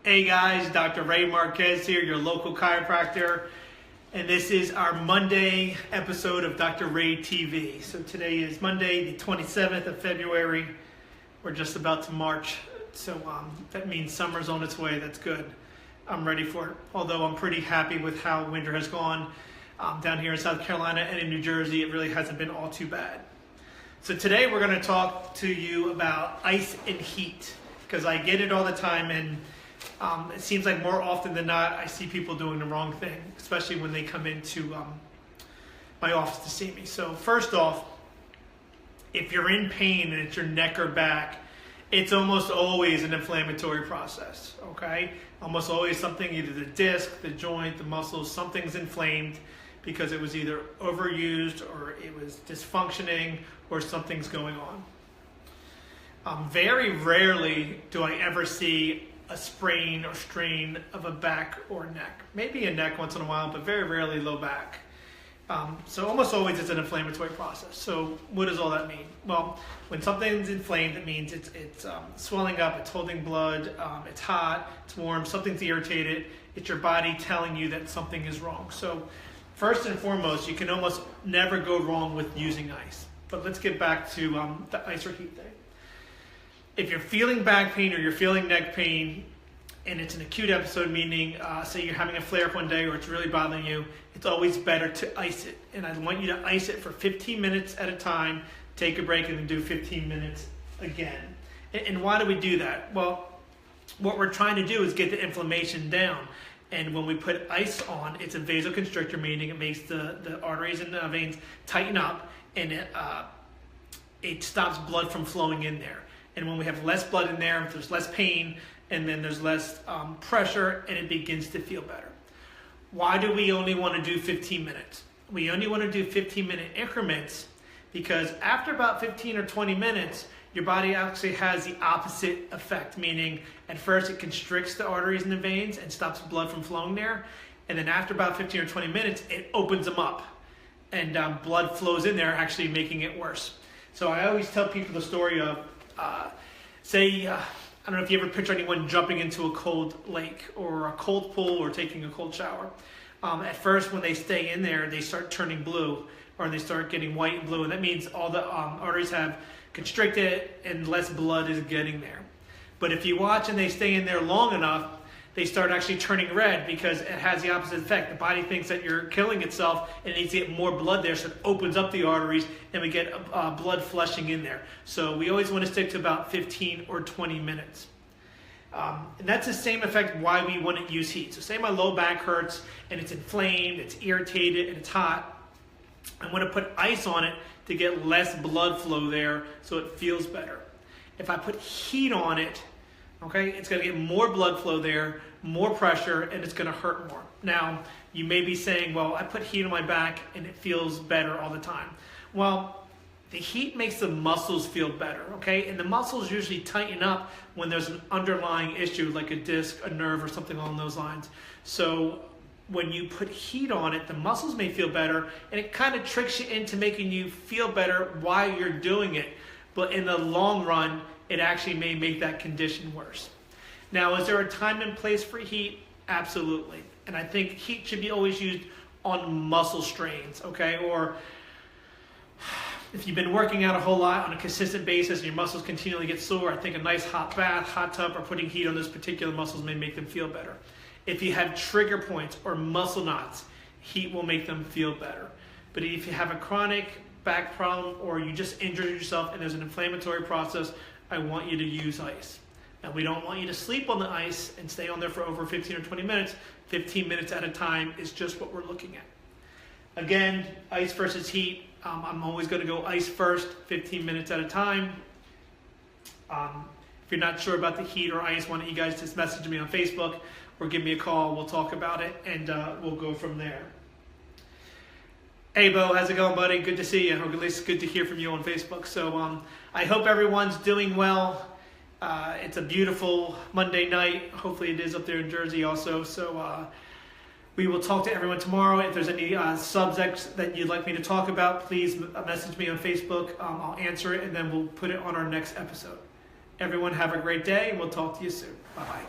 Hey guys, Dr. Ray Marque here, your local chiropractor, and this is our Monday episode of Dr. Ray TV. So today is Monday, the 27th of February. We're just about to March, so that means summer's on its way. That's good. I'm ready for it, although I'm pretty happy with how winter has gone. Down here in South Carolina and in New Jersey, it really hasn't been all too bad. So today we're going to talk to you about ice and heat, because I get it all the time, and it seems like more often than not I see people doing the wrong thing, especially when they come into my office to see me. So first off, if you're in pain and it's your neck or back, it's almost always an inflammatory process, okay? Almost always something, either the disc, the joint, the muscles, something's inflamed because it was either overused or it was dysfunctioning or something's going on. Very rarely do I ever see a sprain or strain of a back or neck. Maybe a neck once in a while, but very rarely low back. So almost always it's an inflammatory process. So what does all that mean? Well, when something's inflamed, it means it's swelling up, it's holding blood, it's hot, it's warm, something's irritated. It's your body telling you that something is wrong. So first and foremost, you can almost never go wrong with using ice. But let's get back to the ice or heat thing. If you're feeling back pain or you're feeling neck pain, and it's an acute episode, meaning say you're having a flare-up one day or it's really bothering you, it's always better to ice it. And I want you to ice it for 15 minutes at a time, take a break, and then do 15 minutes again. And why do we do that? Well, what we're trying to do is get the inflammation down. And when we put ice on, it's a vasoconstrictor, meaning it makes the arteries and the veins tighten up, and it stops blood from flowing in there. And when we have less blood in there, there's less pain, and then there's less pressure, and it begins to feel better. Why do we only want to do 15 minutes? We only want to do 15-minute increments because after about 15 or 20 minutes, your body actually has the opposite effect, meaning at first it constricts the arteries and the veins and stops blood from flowing there, and then after about 15 or 20 minutes, it opens them up, and blood flows in there, actually making it worse. So I always tell people the story of, I don't know if you ever picture anyone jumping into a cold lake or a cold pool or taking a cold shower. At first, when they stay in there, they start turning blue, or they start getting white and blue, and that means all the arteries have constricted and less blood is getting there. But if you watch and they stay in there long enough, they start actually turning red because it has the opposite effect. The body thinks that you're killing itself and it needs to get more blood there, so it opens up the arteries and we get blood flushing in there. So we always want to stick to about 15 or 20 minutes. And that's the same effect why we want to use heat. So say my low back hurts and it's inflamed, it's irritated, and it's hot. I want to put ice on it to get less blood flow there so it feels better. If I put heat on it, okay, it's going to get more blood flow there, more pressure, and it's going to hurt more. Now, you may be saying, well, I put heat on my back and it feels better all the time. Well, the heat makes the muscles feel better, okay? And the muscles usually tighten up when there's an underlying issue like a disc, a nerve, or something along those lines. So when you put heat on it, the muscles may feel better, and it kind of tricks you into making you feel better while you're doing it. But in the long run, it actually may make that condition worse. Now, is there a time and place for heat? Absolutely. And I think heat should be always used on muscle strains, okay? Or if you've been working out a whole lot on a consistent basis and your muscles continually get sore, I think a nice hot bath, hot tub, or putting heat on those particular muscles may make them feel better. If you have trigger points or muscle knots, heat will make them feel better. But if you have a chronic back problem or you just injured yourself and there's an inflammatory process, I want you to use ice. And we don't want you to sleep on the ice and stay on there for over 15 or 20 minutes. 15 minutes at a time is just what we're looking at. Again, ice versus heat. I'm always going to go ice first, 15 minutes at a time. If you're not sure about the heat or ice, why don't you guys just message me on Facebook or give me a call. We'll talk about it, and we'll go from there. Hey, Bo, how's it going, buddy? Good to see you. Or at least good to hear from you on Facebook. So I hope everyone's doing well. It's a beautiful Monday night. Hopefully it is up there in Jersey also. So we will talk to everyone tomorrow. If there's any subjects that you'd like me to talk about, please message me on Facebook. I'll answer it, and then we'll put it on our next episode. Everyone have a great day, and we'll talk to you soon. Bye-bye.